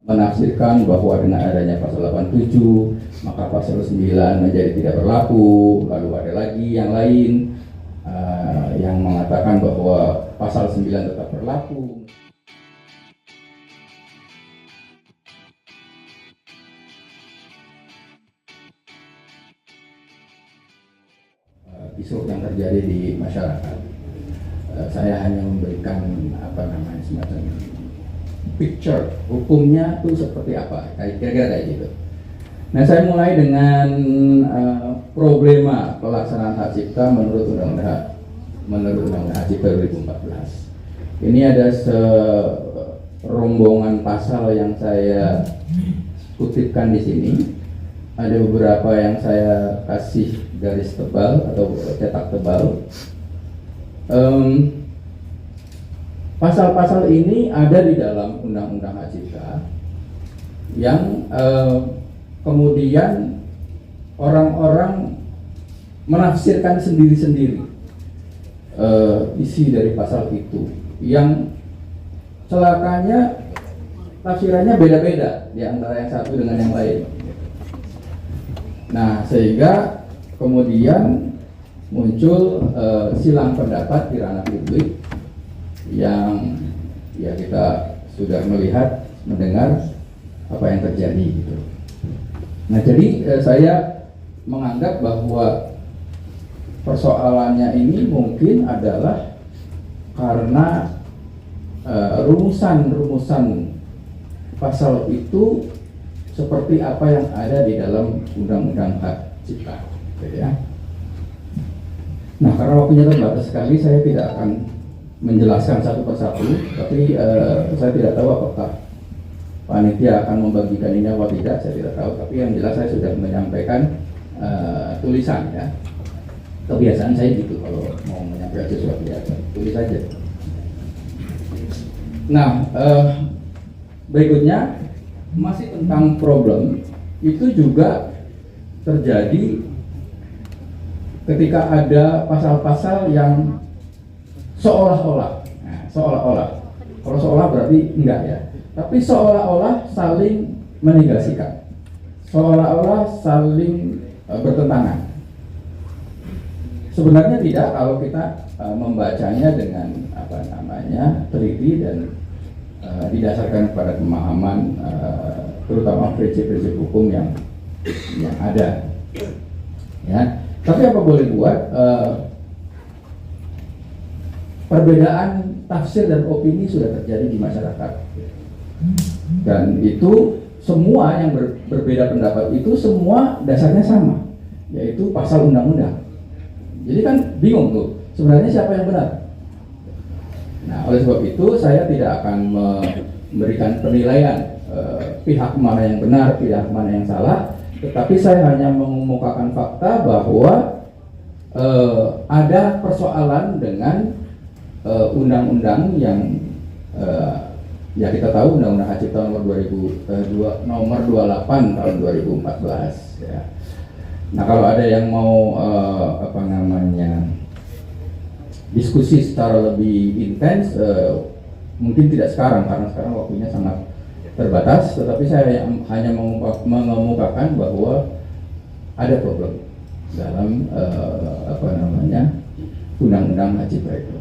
menafsirkan bahwa dengan adanya pasal 87 maka pasal 9 menjadi tidak berlaku. Lalu ada lagi yang lain yang mengatakan bahwa pasal 9 tetap berlaku. Isu yang terjadi di masyarakat, saya hanya memberikan semacam picture hukumnya itu seperti apa, kira-kira kayak gitu. Nah, saya mulai dengan problema pelaksanaan hak cipta menurut Undang-Undang Hak Cipta 2014. Ini ada serombongan pasal yang saya kutipkan di sini. Ada beberapa yang saya kasih garis tebal atau cetak tebal. Pasal-pasal ini ada di dalam Undang-Undang Hak Cipta yang kemudian orang-orang menafsirkan sendiri-sendiri isi dari pasal itu, yang celakanya tafsirannya beda-beda di antara yang satu dengan yang lain. Nah, sehingga kemudian muncul silang pendapat di ranah publik yang ya kita sudah melihat, mendengar apa yang terjadi gitu. Nah, jadi saya menganggap bahwa persoalannya ini mungkin adalah karena rumusan-rumusan pasal itu seperti apa yang ada di dalam Undang-Undang Hak Cipta, gitu ya. Nah, karena waktunya terbatas sekali, saya tidak akan menjelaskan satu persatu, tapi saya tidak tahu apakah panitia akan membagikan ini atau tidak, saya tidak tahu. Tapi yang jelas saya sudah menyampaikan tulisan, ya. Kebiasaan saya gitu, kalau mau menyampaikan sesuatu ya tulis saja. Nah, berikutnya masih tentang problem itu juga terjadi ketika ada pasal-pasal yang seolah-olah, kalau seolah berarti enggak ya, tapi seolah-olah saling menegasikan, seolah-olah saling bertentangan. Sebenarnya tidak kalau kita membacanya dengan teliti dan didasarkan pada pemahaman terutama prinsip-prinsip hukum yang ada, ya. Tapi apa boleh buat, perbedaan tafsir dan opini sudah terjadi di masyarakat, dan itu semua yang berbeda pendapat itu semua dasarnya sama, yaitu pasal undang-undang. Jadi kan bingung tuh sebenarnya siapa yang benar. Nah, oleh sebab itu saya tidak akan memberikan penilaian pihak mana yang benar, pihak mana yang salah, tetapi saya hanya mengemukakan fakta bahwa ada persoalan dengan undang-undang yang ya kita tahu Undang-Undang Hak Cipta nomor 28 tahun 2014, ya. Nah, kalau ada yang mau diskusi secara lebih intens, mungkin tidak sekarang karena sekarang waktunya sangat terbatas, tetapi saya hanya mengemukakan bahwa ada problem dalam Undang-Undang Hak Cipta itu.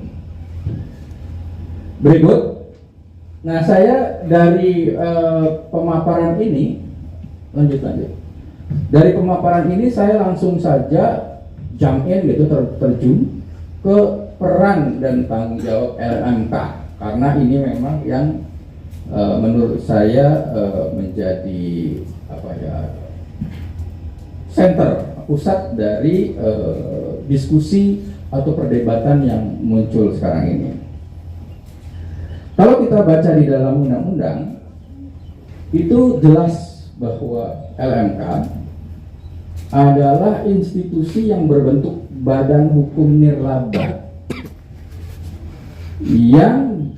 Berikut, nah saya dari pemaparan ini lanjut. Dari pemaparan ini saya langsung saja jump in gitu, terjun ke peran dan tanggung jawab LMK, karena ini memang yang menurut saya menjadi pusat dari diskusi atau perdebatan yang muncul sekarang ini. Kalau kita baca di dalam undang-undang itu jelas bahwa LMK adalah institusi yang berbentuk badan hukum nirlaba yang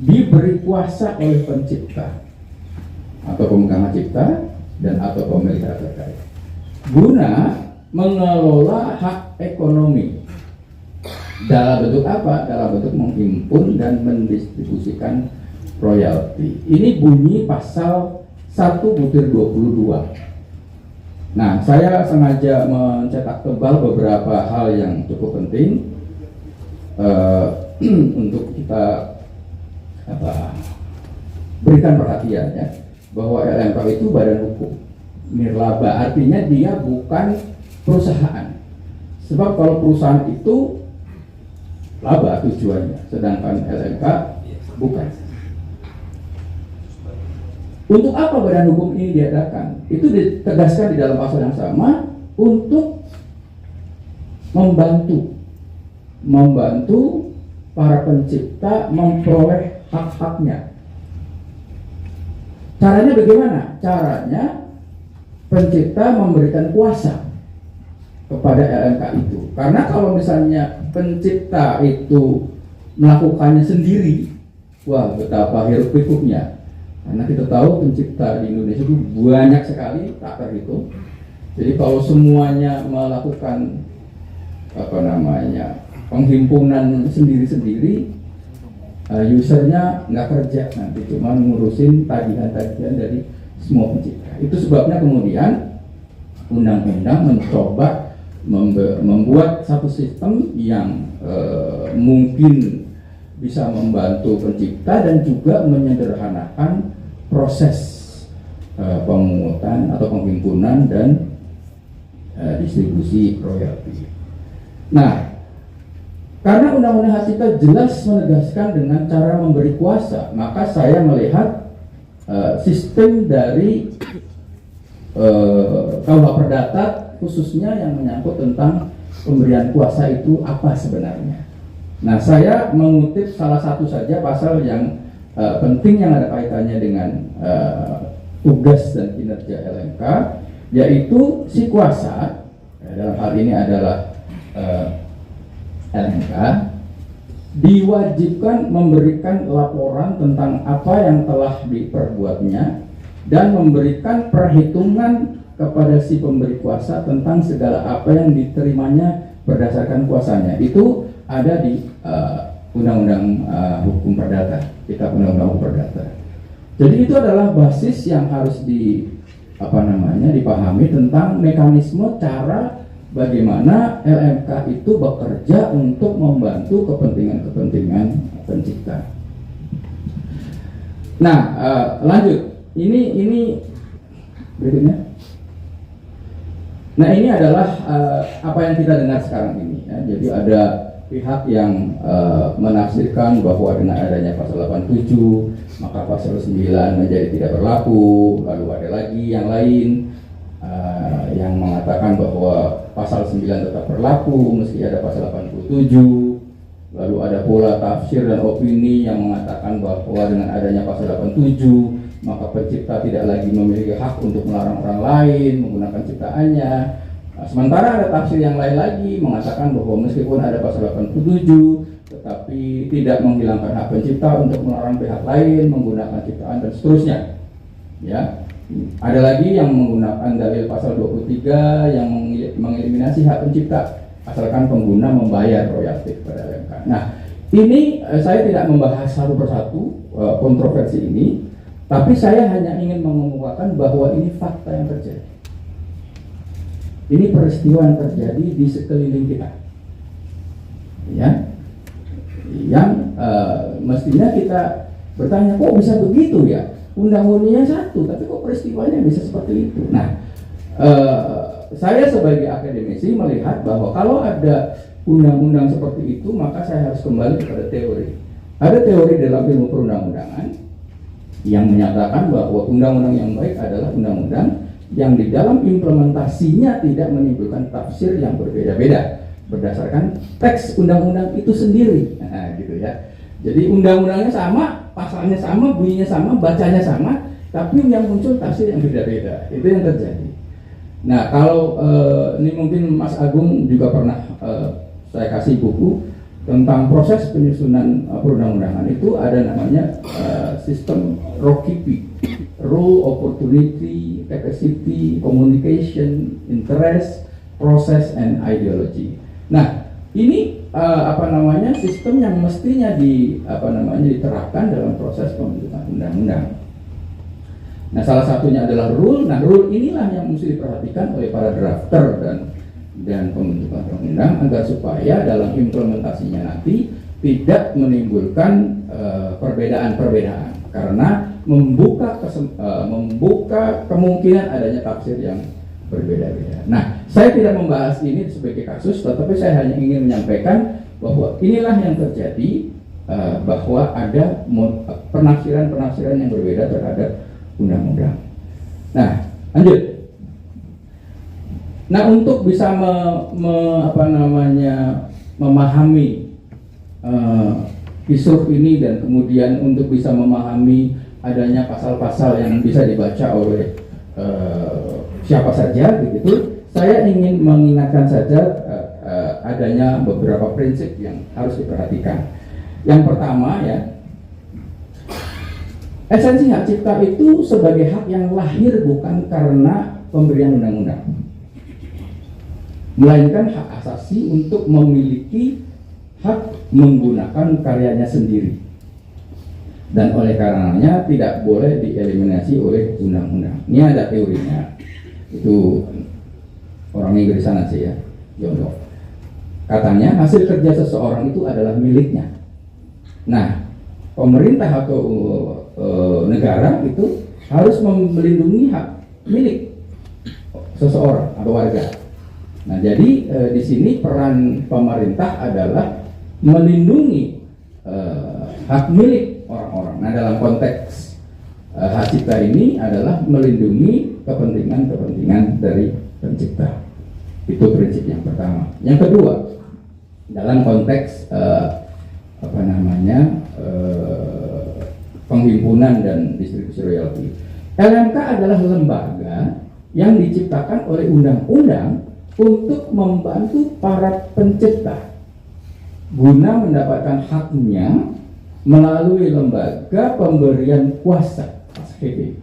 diberi kuasa oleh pencipta atau pemegang hak cipta dan atau pemilik hak terkait guna mengelola hak ekonomi dalam bentuk apa? Dalam bentuk menghimpun dan mendistribusikan royalti. Ini bunyi pasal 1/22. Nah, saya sengaja mencetak tebal beberapa hal yang cukup penting untuk kita berikan perhatian ya, bahwa LMK itu badan hukum nirlaba, artinya dia bukan perusahaan. Sebab kalau perusahaan itu laba tujuannya, sedangkan LMK bukan. Untuk apa badan hukum ini diadakan? Itu ditegaskan di dalam pasal yang sama, untuk membantu para pencipta memperoleh hak-haknya. Caranya bagaimana? Caranya pencipta memberikan kuasa kepada LMK itu. Karena kalau misalnya pencipta itu melakukannya sendiri, wah betapa hiruk pikuknya. Karena kita tahu pencipta di Indonesia itu banyak sekali, tak terhitung. Jadi kalau semuanya melakukan penghimpunan sendiri-sendiri, usernya nggak kerja, nanti cuma ngurusin tagihan-tagihan dari semua pencipta. Itu sebabnya kemudian undang-undang mencoba membuat satu sistem yang mungkin bisa membantu pencipta dan juga menyederhanakan proses pemungutan atau penghimpunan dan distribusi royalti. Nah, karena Undang-Undang Hak Cipta jelas menegaskan dengan cara memberi kuasa, maka saya melihat sistem dari KUH Perdata khususnya yang menyangkut tentang pemberian kuasa itu apa sebenarnya. Nah, saya mengutip salah satu saja pasal yang penting yang ada kaitannya dengan tugas dan kinerja LMK, yaitu si kuasa, dalam hal ini adalah LMK, diwajibkan memberikan laporan tentang apa yang telah diperbuatnya dan memberikan perhitungan kepada si pemberi kuasa tentang segala apa yang diterimanya berdasarkan kuasanya. Itu ada di Undang-Undang Hukum Perdata, Kitab Undang-Undang Hukum Perdata. Jadi itu adalah basis yang harus dipahami tentang mekanisme cara bagaimana LMK itu bekerja untuk membantu kepentingan-kepentingan pencipta. Nah, lanjut. Ini berikutnya. Nah, ini adalah apa yang kita dengar sekarang ini. Ya. Jadi ada pihak yang menafsirkan bahwa dengan adanya pasal 87 maka pasal 9 menjadi tidak berlaku. Lalu ada lagi yang lain yang mengatakan bahwa pasal 9 tetap berlaku meski ada pasal 87. Lalu ada pula tafsir dan opini yang mengatakan bahwa dengan adanya pasal 87 maka pencipta tidak lagi memiliki hak untuk melarang orang lain menggunakan ciptaannya. Nah, sementara ada tafsir yang lain lagi mengatakan bahwa meskipun ada pasal 87 tetapi tidak menghilangkan hak pencipta untuk melarang pihak lain menggunakan ciptaan dan seterusnya. Ya. Ada lagi yang menggunakan dalil pasal 23 yang mengeliminasi hak pencipta asalkan pengguna membayar royalti kepada LMK. Nah, ini saya tidak membahas satu persatu kontroversi ini, tapi saya hanya ingin mengemukakan bahwa ini fakta yang terjadi. Ini peristiwa yang terjadi di sekeliling kita, ya, yang mestinya kita bertanya, kok bisa begitu ya? Undang-undangnya satu, tapi kok peristiwanya bisa seperti itu? Nah, saya sebagai akademisi melihat bahwa kalau ada undang-undang seperti itu, maka saya harus kembali kepada teori. Ada teori dalam ilmu perundang-undangan yang menyatakan bahwa undang-undang yang baik adalah undang-undang yang di dalam implementasinya tidak menimbulkan tafsir yang berbeda-beda berdasarkan teks undang-undang itu sendiri. Nah, gitu ya. Jadi undang-undangnya sama, pasalnya sama, bunyinya sama, bacanya sama, tapi yang muncul tafsir yang beda-beda. Itu yang terjadi. Nah, kalau ini mungkin Mas Agung juga pernah saya kasih buku tentang proses penyusunan perundang-undangan. Itu ada namanya sistem ROCKIP, Rule, Opportunity, Capacity, Communication, Interest, Process, and Ideology. Nah, ini sistem yang mestinya diterapkan dalam proses pembentukan undang-undang. Nah, salah satunya adalah rule. Nah, rule inilah yang mesti diperhatikan oleh para drafter dan pembentuk undang-undang agar supaya dalam implementasinya nanti tidak menimbulkan perbedaan-perbedaan, karena membuka kemungkinan adanya tafsir yang berbeda-beda. Nah, saya tidak membahas ini sebagai kasus, tetapi saya hanya ingin menyampaikan bahwa inilah yang terjadi, bahwa ada penafsiran-penafsiran yang berbeda terhadap undang-undang. Nah, lanjut. Nah, untuk bisa memahami kisruh ini dan kemudian untuk bisa memahami adanya pasal-pasal yang bisa dibaca oleh siapa saja, begitu, saya ingin mengingatkan saja adanya beberapa prinsip yang harus diperhatikan. Yang pertama, ya, esensi hak cipta itu sebagai hak yang lahir bukan karena pemberian undang-undang, melainkan hak asasi untuk memiliki hak menggunakan karyanya sendiri, dan oleh karenanya tidak boleh dieliminasi oleh undang-undang. Ini ada teorinya, itu orang Inggris sana sih ya, John Locke. Katanya hasil kerja seseorang itu adalah miliknya. Nah, pemerintah atau negara itu harus melindungi hak milik seseorang atau warga. Nah, jadi di sini peran pemerintah adalah melindungi hak milik orang-orang. Nah, dalam konteks hak cipta ini adalah melindungi kepentingan dari pencipta. Itu prinsip yang pertama. Yang kedua, dalam konteks penghimpunan dan distribusi royalti, LMK adalah lembaga yang diciptakan oleh undang-undang untuk membantu para pencipta guna mendapatkan haknya melalui lembaga pemberian kuasa, laskhevi,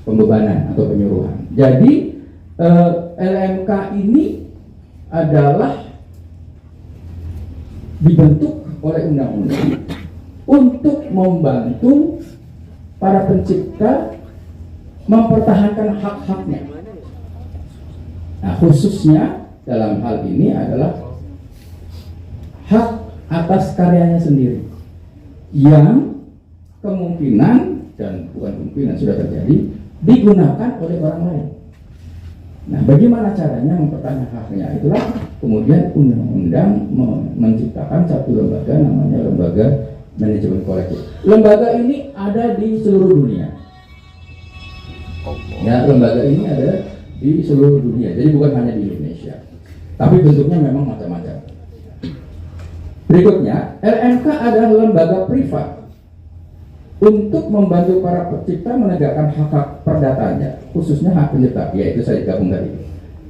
pembebanan atau penyuruhan. Jadi LMK ini adalah dibentuk oleh undang-undang untuk membantu para pencipta mempertahankan hak-haknya. Nah, khususnya dalam hal ini adalah hak atas karyanya sendiri yang kemungkinan, dan bukan kemungkinan, sudah terjadi, digunakan oleh orang lain. Nah, bagaimana caranya mempertahankan haknya? Itulah kemudian undang-undang menciptakan satu lembaga, namanya lembaga manajemen kolektif. Lembaga ini ada di seluruh dunia. Ya, lembaga ini ada di seluruh dunia. Jadi bukan hanya di Indonesia. Tapi bentuknya memang macam-macam. Berikutnya, LMK adalah lembaga privat untuk membantu para pencipta menegakkan hak-hak perdataannya, khususnya hak pencipta, yaitu saya gabung tadi.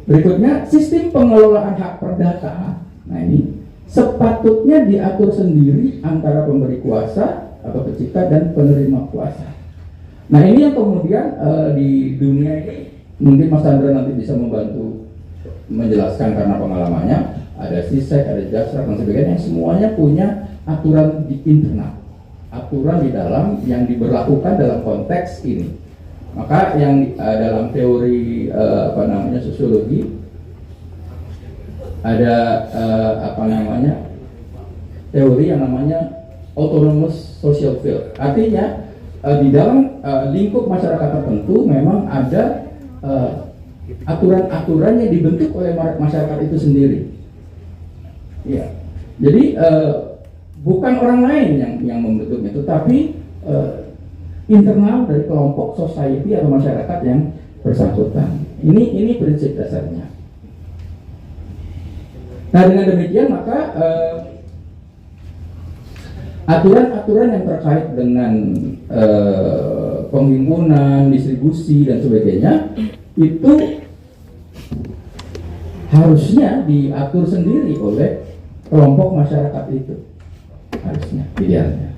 Berikutnya, sistem pengelolaan hak perdata. Nah, ini sepatutnya diatur sendiri antara pemberi kuasa atau pencipta dan penerima kuasa. Nah, ini yang kemudian di dunia ini mungkin Mas Chandra nanti bisa membantu menjelaskan karena pengalamannya. Ada CISEC, ada JASRAC dan sebagainya, semuanya punya aturan di internal, aturan di dalam yang diberlakukan dalam konteks ini. Maka yang dalam teori sosiologi ada teori yang namanya autonomous social field. Artinya di dalam lingkup masyarakat tertentu memang ada aturan-aturan yang dibentuk oleh masyarakat itu sendiri. Ya, jadi bukan orang lain yang membentuknya, tetapi internal dari kelompok society atau masyarakat yang bersangkutan. Ini prinsip dasarnya. Nah, dengan demikian maka aturan-aturan yang terkait dengan penghimpunan, distribusi dan sebagainya itu harusnya diatur sendiri oleh kelompok masyarakat itu, harusnya idealnya.